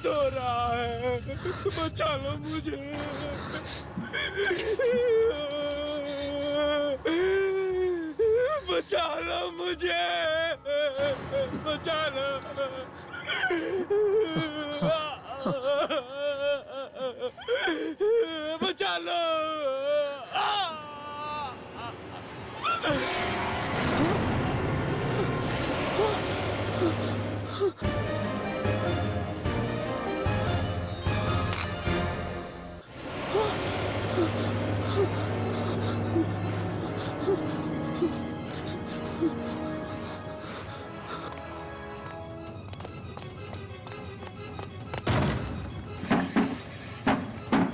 दर्द हो रहा है, बचा लो मुझे। बचा लो मुझे, बचा लो। बचा लो।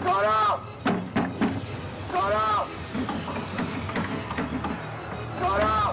गौरव! गौरव! गौरव!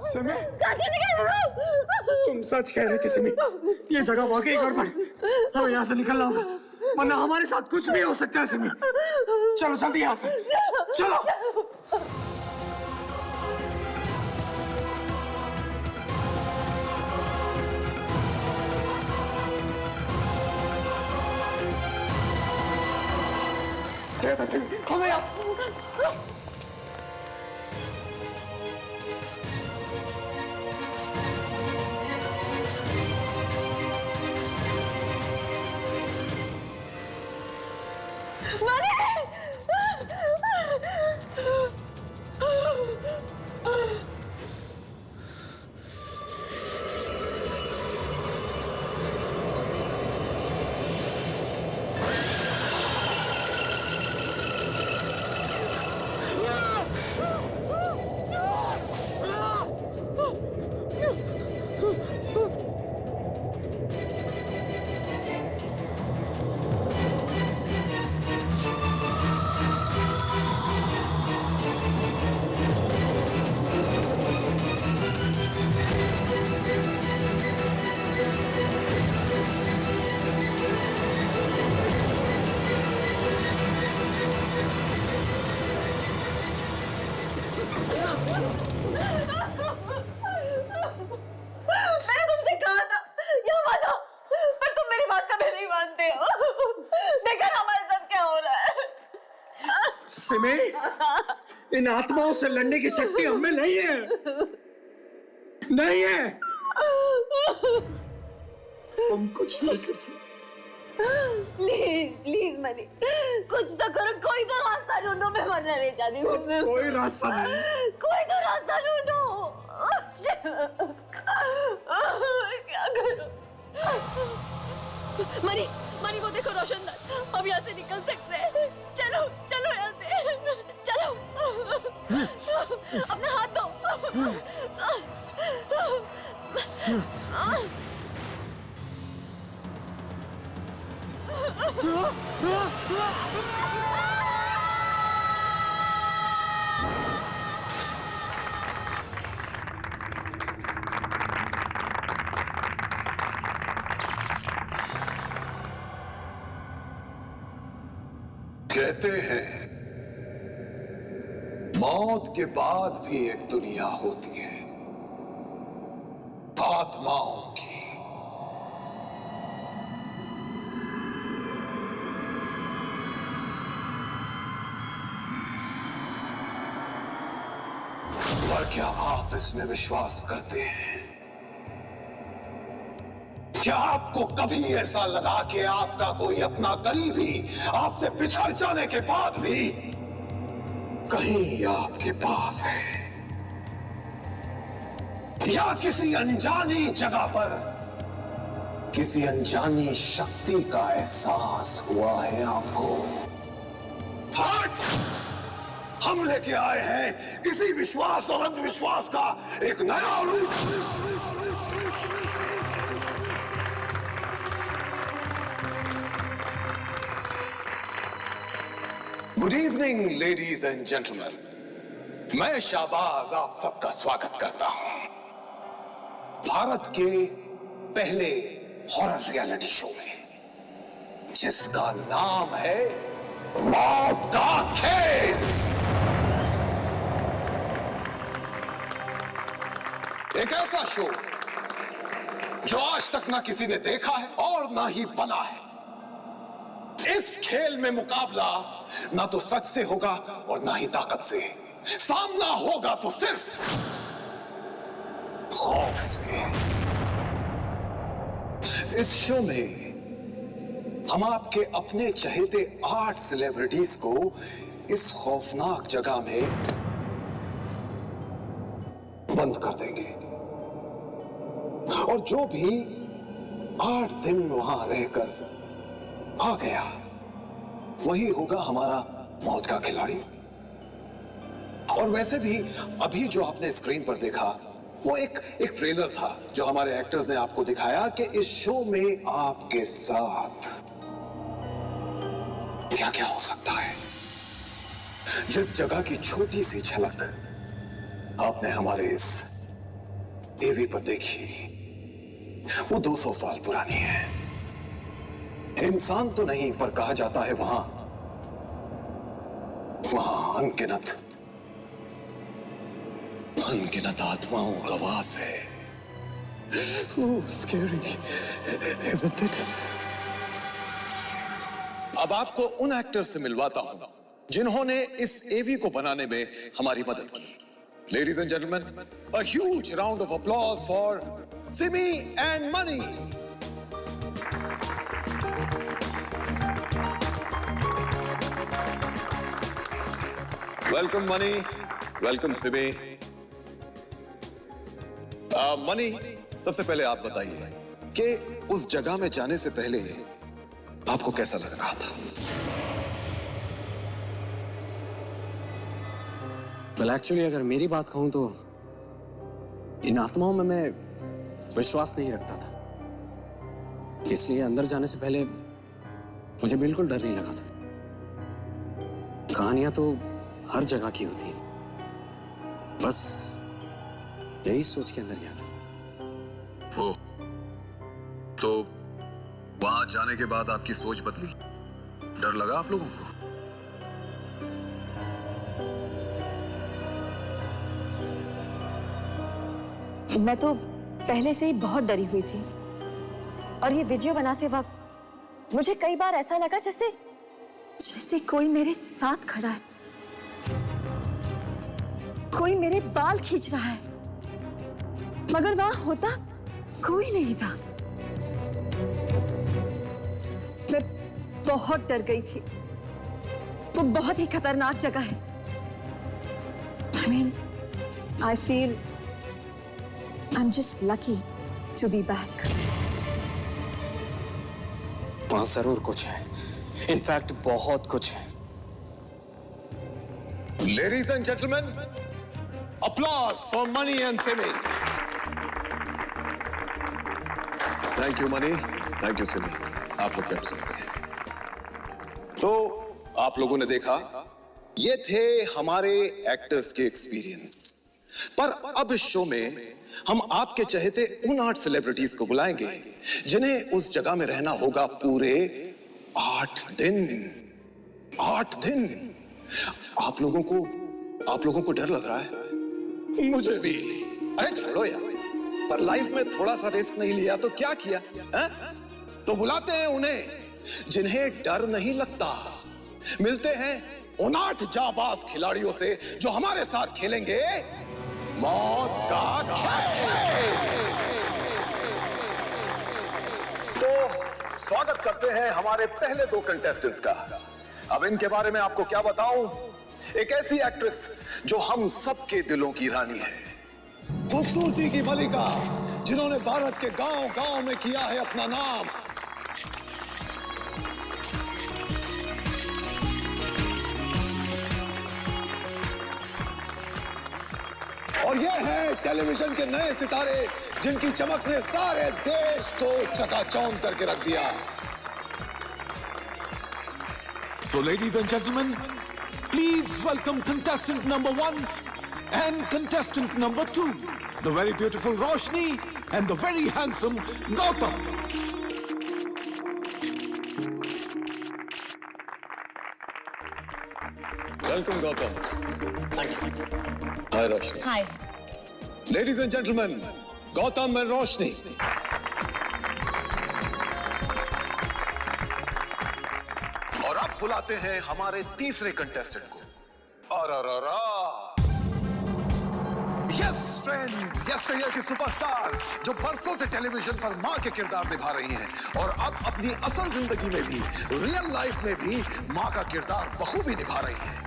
सिमी, तुम सच कह रही थी सिमी, ये जगह वाकई गड़बड़। हमें यहाँ से निकलना होगा, वरना हमारे साथ कुछ भी हो सकता है सिमी। चलो जल्दी यहाँ से, चलो। सिमी, हमें इन आत्माओं से लड़ने की शक्ति हमें नहीं है, नहीं है। हम कुछ नहीं कर सकते। प्लीज प्लीज मनी, कुछ तो करो, कोई तो रास्ता ढूंढो, मैं मरना नहीं चाहती हूँ। कोई रास्ता नहीं, कोई तो रास्ता ढूंढो। क्या करूं? मनी मनी, वो देखो रोशनदान, हम यहाँ से निकल सकते हैं। चलो चलो यहाँ से, चलो। अपना हाथ दो। कहते हैं मौत के बाद भी एक दुनिया होती है, आत्माओं की। पर क्या आप इसमें विश्वास करते हैं? क्या आपको कभी ऐसा लगा कि आपका कोई अपना करीबी आपसे बिछड़ जाने के बाद भी कहीं आपके पास है, या किसी अनजानी जगह पर किसी अनजानी शक्ति का एहसास हुआ है आपको। हट! हम लेके आए हैं इसी विश्वास और अंधविश्वास का एक नया रूप। Good evening ladies and gentleman, मैं शाहबाज आप सबका स्वागत करता हूं भारत के पहले हॉरर रियलिटी शो में, जिसका नाम है मौत का खेल। एक ऐसा शो जो आज तक ना किसी ने देखा है और ना ही बना है। इस खेल में मुकाबला ना तो सच से होगा और ना ही ताकत से। सामना होगा तो सिर्फ खौफ से। इस शो में हम आपके अपने चहेते 8 सेलिब्रिटीज को इस खौफनाक जगह में बंद कर देंगे, और जो भी 8 दिन वहां रहकर आ गया वही होगा हमारा मौत का खिलाड़ी। और वैसे भी अभी जो आपने स्क्रीन पर देखा वो एक ट्रेलर था जो हमारे एक्टर्स ने आपको दिखाया कि इस शो में आपके साथ क्या क्या हो सकता है। जिस जगह की छोटी सी झलक आपने हमारे इस टीवी पर देखी वो 200 साल पुरानी है। इंसान तो नहीं, पर कहा जाता है वहां अनगिनत आत्माओं का वास है। Scary, isn't it? अब आपको उन एक्टर से मिलवाता हूं जिन्होंने इस एवी को बनाने में हमारी मदद की। Ladies and gentleman, a huge round of applause for Simi and money. Welcome money, welcome Simi. Money, सबसे पहले आप बताइए कि उस जगह में जाने से पहले आपको कैसा लग रहा था? well, एक्चुअली अगर मेरी बात कहूं तो इन आत्माओं में मैं विश्वास नहीं रखता था, इसलिए अंदर जाने से पहले मुझे बिल्कुल डर नहीं लगा था। कहानियां तो हर जगह की होती है, बस यही सोच के अंदर गया था। ओ, तो वहां जाने के बाद आपकी सोच बदली? डर लगा आप लोगों को? मैं तो पहले से ही बहुत डरी हुई थी, और ये वीडियो बनाते वक्त मुझे कई बार ऐसा लगा जैसे कोई मेरे साथ खड़ा है, कोई मेरे बाल खींच रहा है, मगर वहां होता कोई नहीं था। मैं बहुत डर गई थी। वो बहुत ही खतरनाक जगह है। I feel I'm just lucky to be back. वहां जरूर कुछ है, इनफैक्ट बहुत कुछ है। Ladies and gentleman, applause for money and Simi. Thank you money, thank you Simi. आप लोग बैठ सकते हैं। तो आप लोगों ने देखा, ये थे हमारे एक्टर्स के एक्सपीरियंस। पर अब इस शो में हम आपके चहेते उन 8 सेलिब्रिटीज को बुलाएंगे जिन्हें उस जगह में रहना होगा पूरे 8 दिन। 8 दिन। आप लोगों को डर लग रहा है? मुझे भी। अरे छोड़ो यार, पर लाइफ में थोड़ा सा रिस्क नहीं लिया तो क्या किया है? तो बुलाते हैं उन्हें जिन्हें डर नहीं लगता। मिलते हैं उन 8 जाबाज खिलाड़ियों से जो हमारे साथ खेलेंगे मौत का खेल। तो स्वागत करते हैं हमारे पहले 2 कंटेस्टेंट्स का। अब इनके बारे में आपको क्या बताऊं? एक ऐसी एक्ट्रेस जो हम सबके दिलों की रानी है, खूबसूरती की मलिका, जिन्होंने भारत के गांव गांव में किया है अपना नाम। और ये हैं टेलीविजन के नए सितारे, जिनकी चमक ने सारे देश को चकाचौंध करके रख दिया। So, ladies and gentlemen, please welcome contestant number 1 and contestant number 2, the very beautiful Roshni and the very handsome Gautam. Welcome, Gautam. Thank you. Hi, Roshni. Hi. Ladies and gentlemen, Gautam and Roshni. और अब बुलाते हैं हमारे तीसरे contestant को। Yes friends, yesterday की superstar जो बरसों से टेलीविजन पर मां के किरदार निभा रही हैं और अब अपनी असल जिंदगी में भी, रियल लाइफ में भी मां का किरदार बखूबी निभा रही हैं।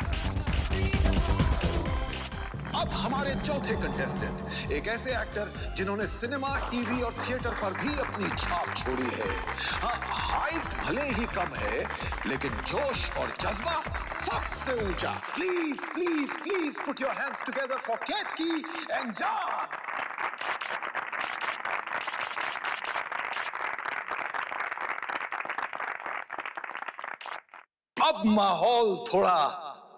अब हमारे चौथे कंटेस्टेंट एक ऐसे एक्टर जिन्होंने सिनेमा, टीवी और थिएटर पर भी अपनी छाप छोड़ी है। हाँ, हाइट भले ही कम है, लेकिन जोश और जज्बा सबसे ऊंचा। Please please please put your hands together for Ketaki and John. अब माहौल थोड़ा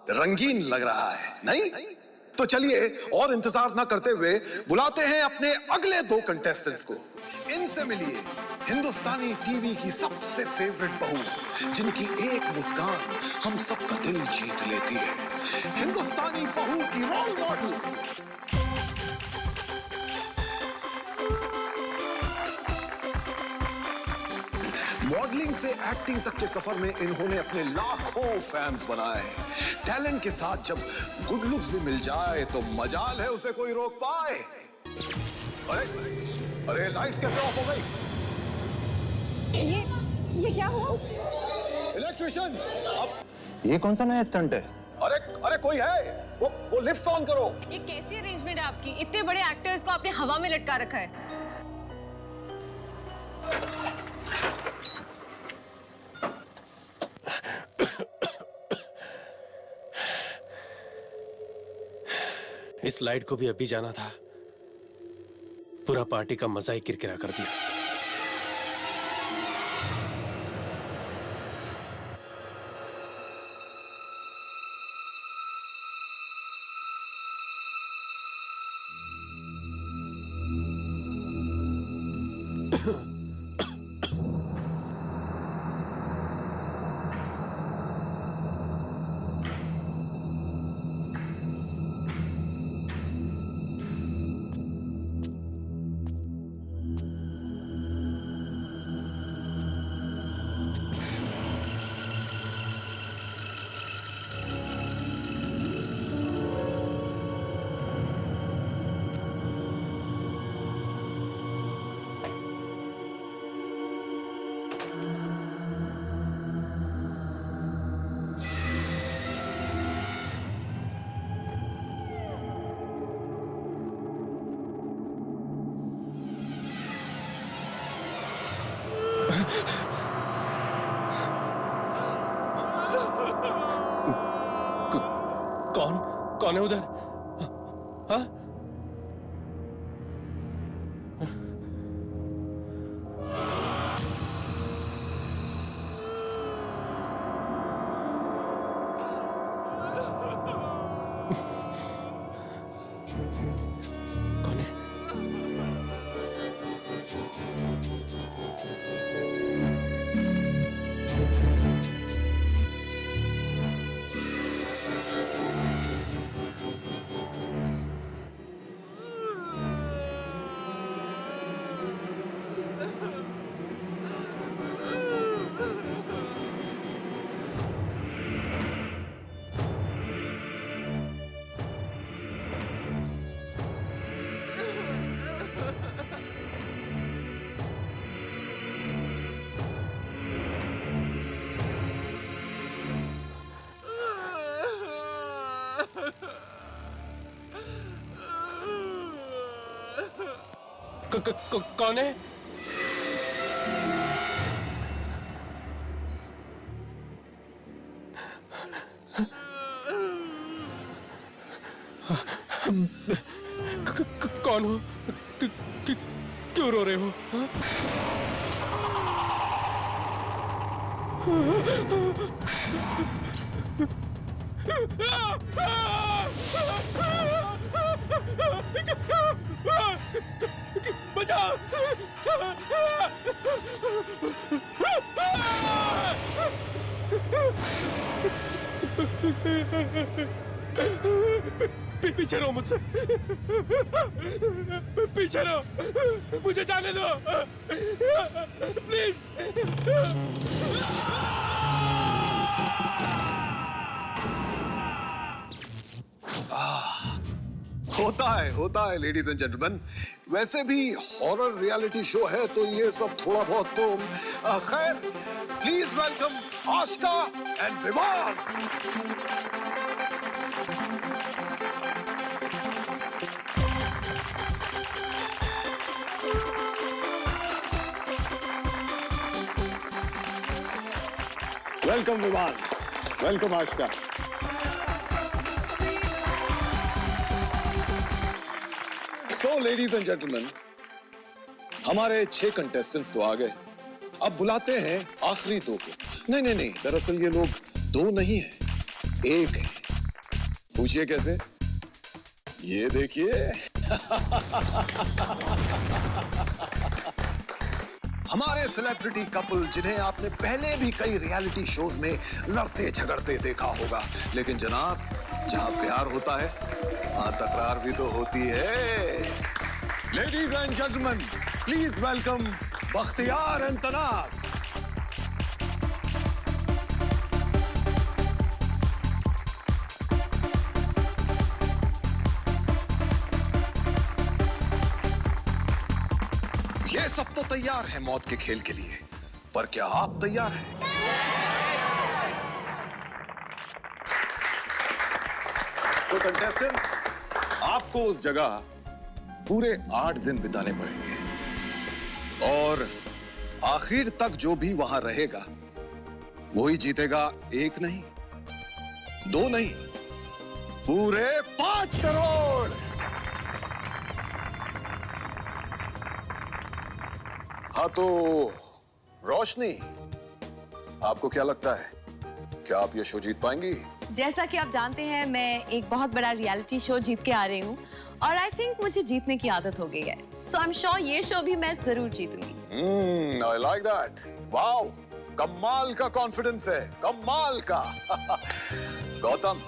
रंगीन लग रहा है, नहीं? तो चलिए और इंतजार ना करते हुए बुलाते हैं अपने अगले दो कंटेस्टेंट्स को। इनसे मिलिए हिंदुस्तानी टीवी की सबसे फेवरेट बहू, जिनकी एक मुस्कान हम सबका दिल जीत लेती है। हिंदुस्तानी बहू की रोल मॉडल, मॉडलिंग से एक्टिंग तक के सफर में इन्होंने अपने लाखों फैंस बनाए। टैलेंट के साथ जब गुड लुक्स भी मिल जाए तो मजाल है उसे कोई रोक पाए। अरे अरे लाइट्स कैसे ऑफ हो गई? ये क्या हुआ? इलेक्ट्रिशियन, अब ये कौन सा नया स्टंट है? अरे अरे कोई है, वो लिफ्ट ऑन करो। ये कैसी अरेंजमेंट है आपकी? इतने बड़े एक्टर्स को आपने हवा में लटका रखा है। इस लाइट को भी अभी जाना था, पूरा पार्टी का मजा ही किरकिरा कर दिया। कौन है उधर? हाँ? कौन है? कौन है? कौन हो? क्यों रो रहे हो? बचाओ! पीछे रहो मुझसे, पीछे रहो, मुझे जाने दो प्लीज। होता है लेडीज एंड जेंटलमैन। वैसे भी हॉरर रियलिटी शो है तो ये सब थोड़ा बहुत तो खैर। प्लीज वेलकम आशिका एंड विमान। वेलकम विमान, welcome Ashika. So ladies and gentleman, हमारे 6 कंटेस्टेंट्स तो आ गए। अब बुलाते हैं आखिरी 2 को। नहीं, दरअसल ये लोग 2 नहीं है, 1 है। पूछिए कैसे? ये देखिए। हमारे सेलिब्रिटी कपल जिन्हें आपने पहले भी कई रियलिटी शोज में लड़ते झगड़ते देखा होगा, लेकिन जनाब जहां प्यार होता है वहां तकरार भी तो होती है। Ladies and gentleman, please welcome Bakhtiyar and Tanaz. ये सब तो तैयार है मौत के खेल के लिए, पर क्या आप तैयार हैं? तो कंटेस्टेंट्स, आपको उस जगह पूरे 8 दिन बिताने पड़ेंगे और आखिर तक जो भी वहां रहेगा वही जीतेगा। 1 नहीं, 2 नहीं, पूरे 5 करोड़। हाँ तो रोशनी, आपको क्या लगता है, क्या आप ये शो जीत पाएंगी? जैसा कि आप जानते हैं, मैं एक बहुत बड़ा रियलिटी शो जीत के आ रही हूँ और आई थिंक मुझे जीतने की आदत हो गई है। सो आई एम श्योर ये शो भी मैं जरूर जीतूंगी। I like that. वाओ, कमाल का कॉन्फिडेंस है, कमाल का। गौतम,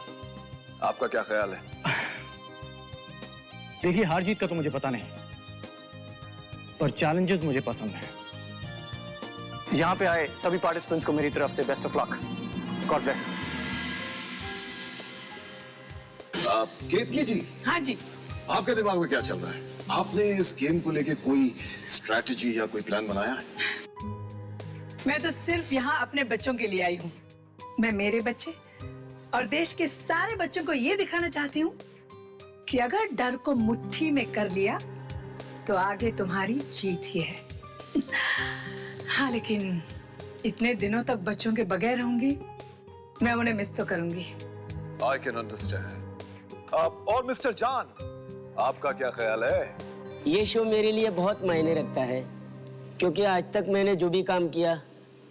आपका क्या ख्याल है? देखिए, हार जीत का तो मुझे पता नहीं, पर चैलेंजेस मुझे पसंद हैं। यहाँ पे आए सभी पार्टिसिपेंट्स को मेरी तरफ से best of luck. God bless. Ketaki ji. हाँ जी। आपके दिमाग में क्या चल रहा है? आपने इस गेम को लेके कोई स्ट्रैटेजी या कोई प्लान बनाया है? मैं तो सिर्फ यहाँ अपने बच्चों के लिए आई हूँ। मैं मेरे बच्चे और देश के सारे बच्चों को ये दिखाना चाहती हूँ कि अगर डर को मुट्ठी में कर लिया तो आगे तुम्हारी जीत ही है। हाँ, लेकिन इतने दिनों तक बच्चों के बगैर रहूंगी, मैं उन्हें मिस तो करूंगी। I can understand. और मिस्टर जान, आपका क्या ख्याल है? ये शो मेरे लिए बहुत मायने रखता है, क्योंकि आज तक मैंने जो भी काम किया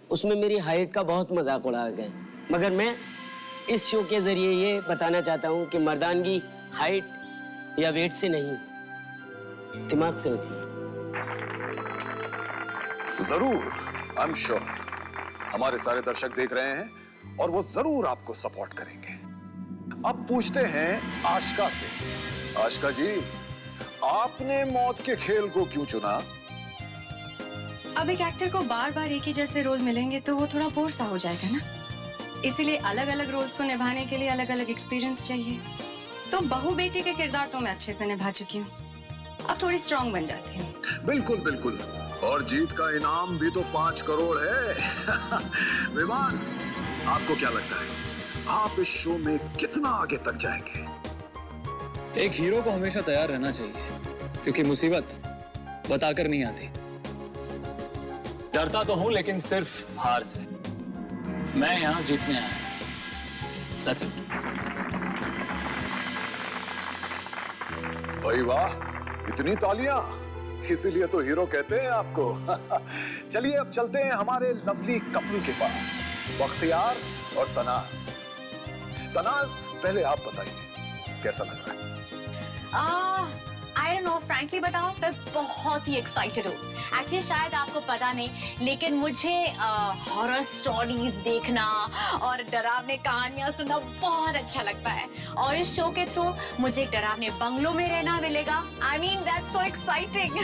उसमें मेरी हाइट का बहुत मजाक उड़ाया गया। मगर मैं इस शो के जरिए ये बताना चाहता हूँ कि मर्दानगी हाइट या वेट से नहीं, दिमाग से होती है। जरूर, आई एम श्योर हमारे सारे दर्शक देख रहे हैं और वो जरूर आपको सपोर्ट करेंगे। अब पूछते हैं आशिका से। आशिका जी, आपने मौत के खेल को क्यों चुना? अब एक एक्टर को बार बार एक ही जैसे रोल मिलेंगे तो वो थोड़ा बोर सा हो जाएगा ना, इसीलिए अलग अलग रोल्स को निभाने के लिए अलग अलग एक्सपीरियंस चाहिए। तो बहू बेटी के किरदार तो मैं अच्छे से निभा चुकी हूँ, अब थोड़ी स्ट्रांग बन जाती हूँ। बिल्कुल बिल्कुल, और जीत का इनाम भी तो 5 करोड़ है। विमान, आपको क्या लगता है, आप इस शो में कितना आगे तक जाएंगे? एक हीरो को हमेशा तैयार रहना चाहिए, क्योंकि मुसीबत बताकर नहीं आती। डरता तो हूं लेकिन सिर्फ हार से। मैं यहां जीतने आया हूं। That's it. भाई वाह, इतनी तालियां, इसीलिए तो हीरो कहते हैं आपको। चलिए अब चलते हैं हमारे लवली कपल के पास, बख्तियार और तनाज। तनाज, पहले आप बताइए कैसा लग रहा है? आई डोंट नो, फ्रैंकली बताऊं मैं बहुत ही एक्साइटेड हूँ। एक्चुअली शायद आपको पता नहीं, लेकिन मुझे हॉरर स्टोरीज देखना और डरावनी कहानियां सुनना बहुत अच्छा लगता है, और इस शो के थ्रू मुझे एक डरावने बंगलों में रहना मिलेगा। I mean that's so exciting.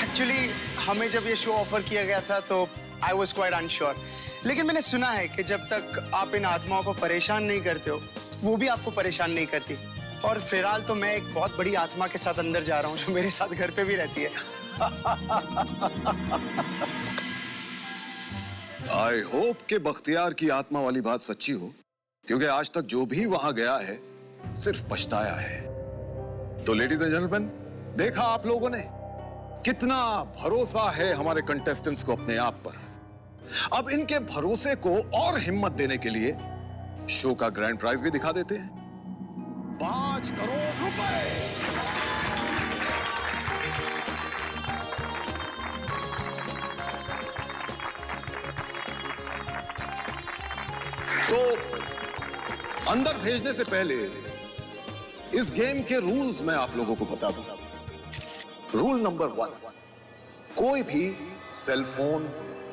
Actually हमें जब ये शो ऑफर किया गया था तो आई वॉज क्वाइट अनश्योर, लेकिन मैंने सुना है कि जब तक आप इन आत्माओं को परेशान नहीं करते हो, वो भी आपको परेशान नहीं करती। और फिलहाल तो मैं एक बहुत बड़ी आत्मा के साथ अंदर जा रहा हूँ जो मेरे साथ घर पे भी रहती है। आई होप कि बख्तियार की आत्मा वाली बात सच्ची हो, क्योंकि आज तक जो भी वहां गया है सिर्फ पछताया है। तो लेडीज एंड जेंटलमैन, देखा आप लोगों ने कितना भरोसा है हमारे कंटेस्टेंट्स को अपने आप पर। अब इनके भरोसे को और हिम्मत देने के लिए शो का ग्रैंड प्राइज भी दिखा देते हैं, 5 करोड़ रुपए। तो अंदर भेजने से पहले इस गेम के रूल्स मैं आप लोगों को बता दूंगा। रूल नंबर 1, कोई भी सेल फोन,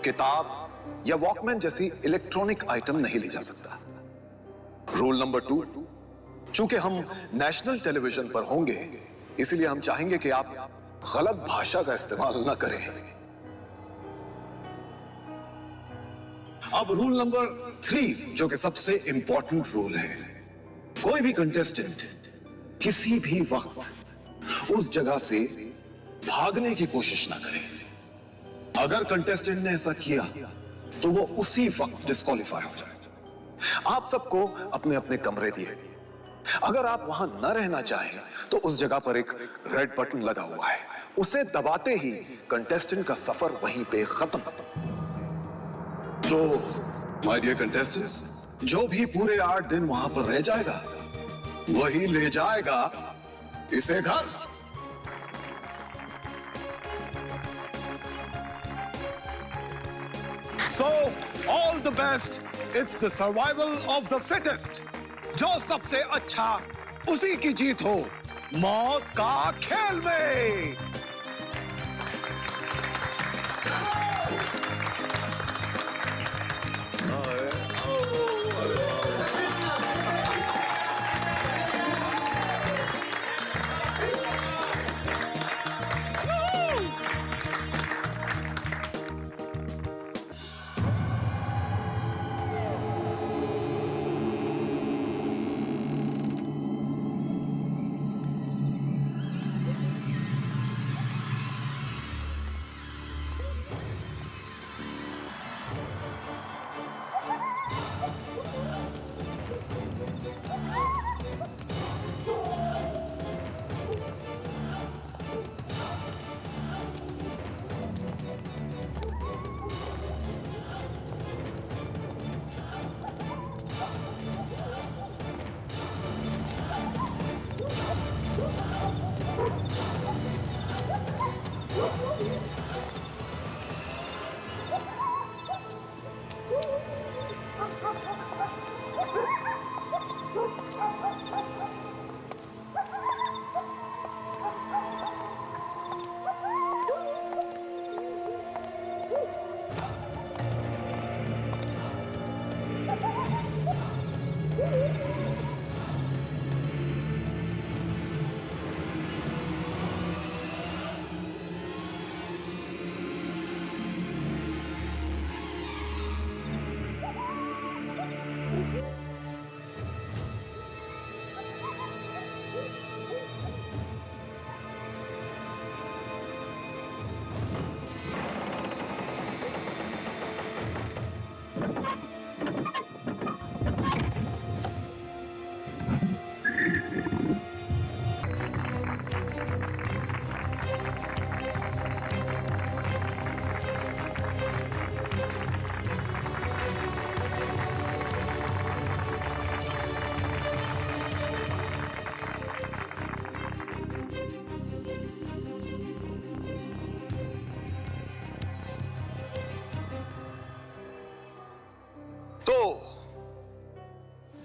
किताब या वॉकमैन जैसी इलेक्ट्रॉनिक आइटम नहीं ले जा सकता। रूल नंबर 2, चूंकि हम नेशनल टेलीविजन पर होंगे, इसलिए हम चाहेंगे कि आप गलत भाषा का इस्तेमाल न करें। अब रूल नंबर 3, जो कि सबसे इंपॉर्टेंट रूल है, कोई भी कंटेस्टेंट किसी भी वक्त उस जगह से भागने की कोशिश ना करे। अगर कंटेस्टेंट ने ऐसा किया तो वो उसी वक्त डिस्क्वालीफाई हो जाएगा। आप सबको अपने अपने कमरे दिए। अगर आप वहां न रहना चाहें तो उस जगह पर एक रेड बटन लगा हुआ है, उसे दबाते ही कंटेस्टेंट का सफर वहीं पे खत्म। तो माय डियर कंटेस्टेंट्स, जो भी पूरे 8 दिन वहां पर रह जाएगा वही ले जाएगा इसे घर। So, all the best. It's the survival of the fittest. जो सबसे अच्छा उसी की जीत हो मौत का खेल में।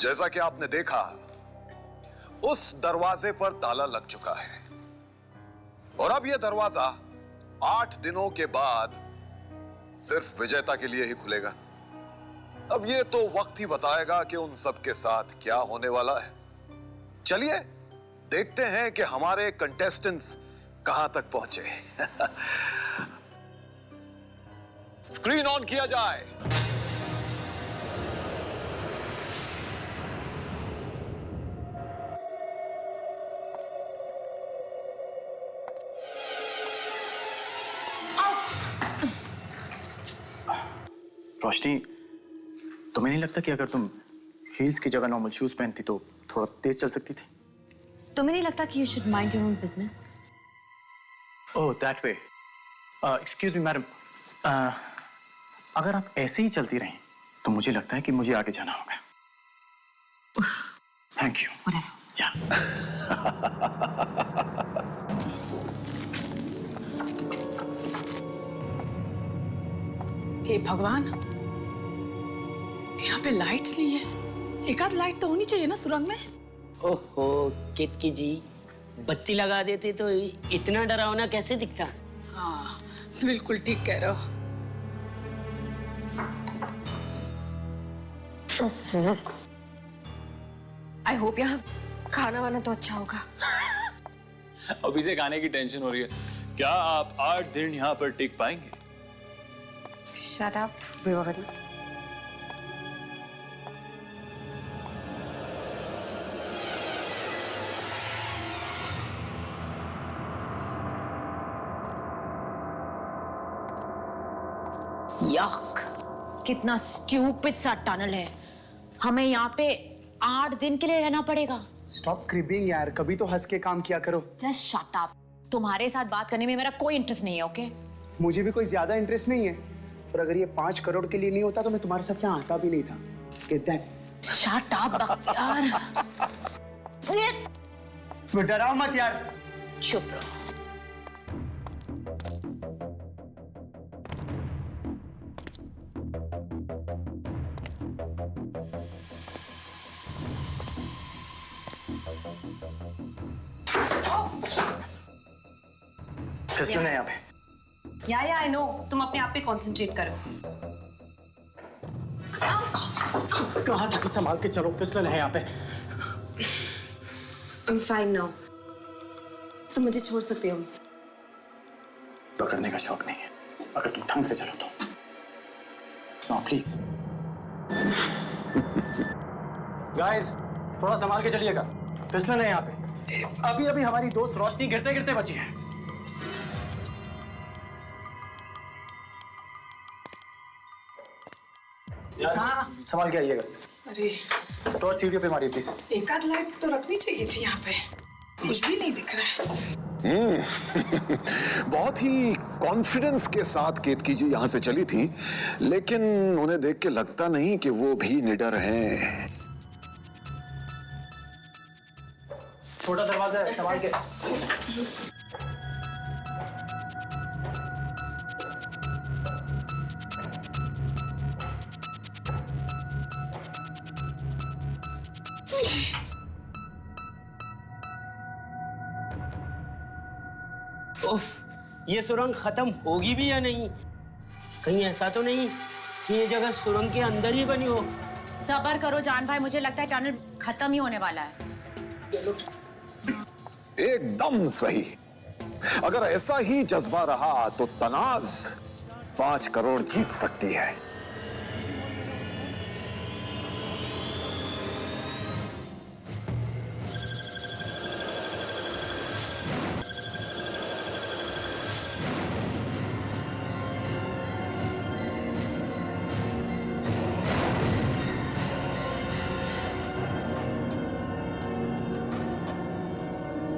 जैसा कि आपने देखा, उस दरवाजे पर ताला लग चुका है और अब यह दरवाजा 8 दिनों के बाद सिर्फ विजेता के लिए ही खुलेगा। अब यह तो वक्त ही बताएगा कि उन सब के साथ क्या होने वाला है। चलिए देखते हैं कि हमारे कंटेस्टेंट्स कहां तक पहुंचे। स्क्रीन ऑन किया जाए। रोशनी, तुम्हें नहीं लगता कि अगर तुम हील्स की जगह नॉर्मल शूज पहनती तो थोड़ा तेज चल सकती थी? तुम्हें नहीं लगता कि you should mind your own business? Oh, that way. Excuse me madam, अगर आप ऐसे ही चलती रहें तो मुझे लगता है कि मुझे आगे जाना होगा। Thank you. या हे भगवान, यहाँ पे लाइट नहीं है। एक आध लाइट तो होनी चाहिए ना सुरंग में। ओहो केतकी जी, बत्ती लगा देते तो इतना डरावना कैसे दिखता। हाँ बिल्कुल ठीक कह रहे हो। आई होप यहाँ खाना वाना तो अच्छा होगा। अभी से खाने की टेंशन हो रही है। क्या आप 8 दिन यहाँ पर टिक पाएंगे? Shut up, Vivaan. यक, कितना स्टूपिड सा टनल है। हमें यहाँ पे 8 दिन के लिए रहना पड़ेगा। स्टॉप क्रिबिंग यार, कभी तो हंस के काम किया करो। Just shut up. तुम्हारे साथ बात करने में मेरा कोई इंटरेस्ट नहीं है, ओके? मुझे भी कोई ज्यादा इंटरेस्ट नहीं है, और अगर ये 5 करोड़ के लिए नहीं होता तो मैं तुम्हारे साथ यहाँ आता भी नहीं था। Get that? Shut up Bakhtiyar. डराओ मत यार। चुप रहो। फिसलन है यहाँ पे। या आई नो, तुम अपने आप पे कंसंट्रेट करो। कहाँ तक संभाल के चलो, फिसलन है यहाँ पे। I'm fine now. तुम मुझे छोड़ सकते हो। पकड़ने का शौक नहीं है, अगर तुम ढंग से चलो तो। No please. गाइस, थोड़ा संभाल के चलिएगा, फिसलन है यहाँ पे। अभी अभी हमारी दोस्त रोशनी गिरते गिरते बची है। हाँ। संभाल के आइएगा। अरे टॉर्च सीढ़ियों पे मारिए प्लीज। एक आध लाइट तो रखनी चाहिए थी यहाँ पे। कुछ भी नहीं दिख रहा है। बहुत ही कॉन्फिडेंस के साथ केतकी जी यहाँ से चली थी, लेकिन उन्हें देख के लगता नहीं कि वो भी निडर हैं। छोटा दरवाजा है, संभाल के। ओफ, ये सुरंग खत्म होगी भी या नहीं? कहीं ऐसा तो नहीं कि ये जगह सुरंग के अंदर ही बनी हो? सब्र करो जान भाई, मुझे लगता है टनल खत्म ही होने वाला है। एकदम सही। अगर ऐसा ही जज्बा रहा तो तनाज 5 करोड़ जीत सकती है।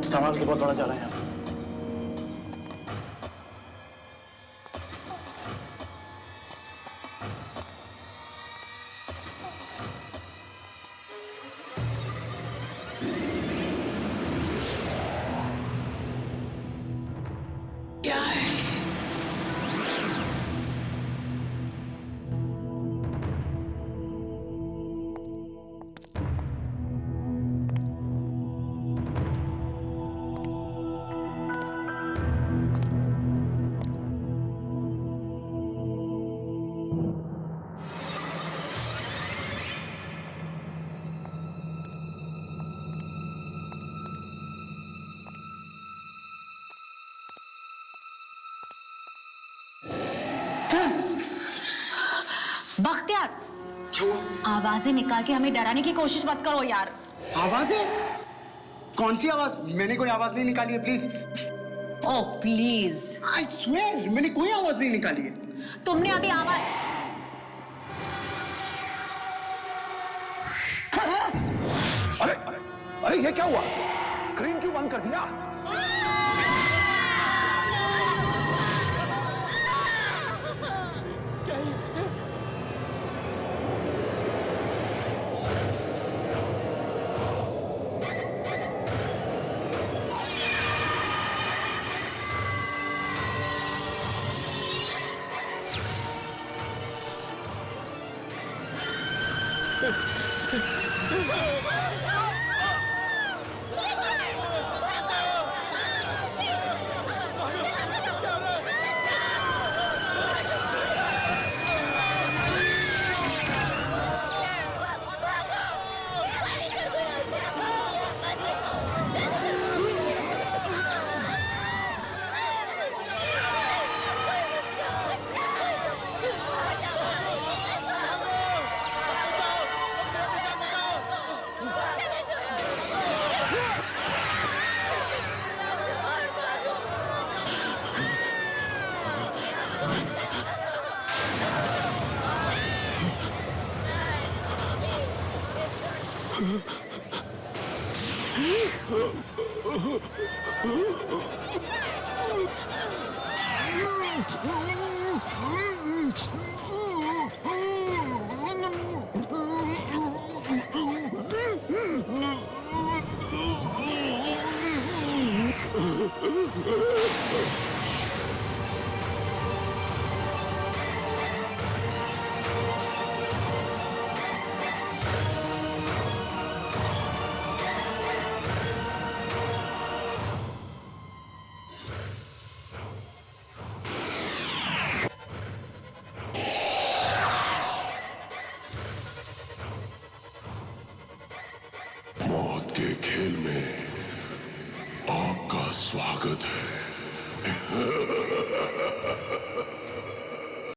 संभाल के, बहुत बड़ा जाला है यहाँ। क्या है? बख्तियार, क्या हुआ? आवाजें निकाल के हमें डराने की कोशिश मत करो यार। आवाजें? कौन सी आवाज? मैंने कोई आवाज नहीं निकाली है, please. Oh please, I swear मैंने कोई आवाज नहीं निकाली है। तुमने अभी आवाज अरे ये क्या हुआ? स्क्रीन क्यों बंद कर दिया? मौत के खेल में आपका स्वागत है।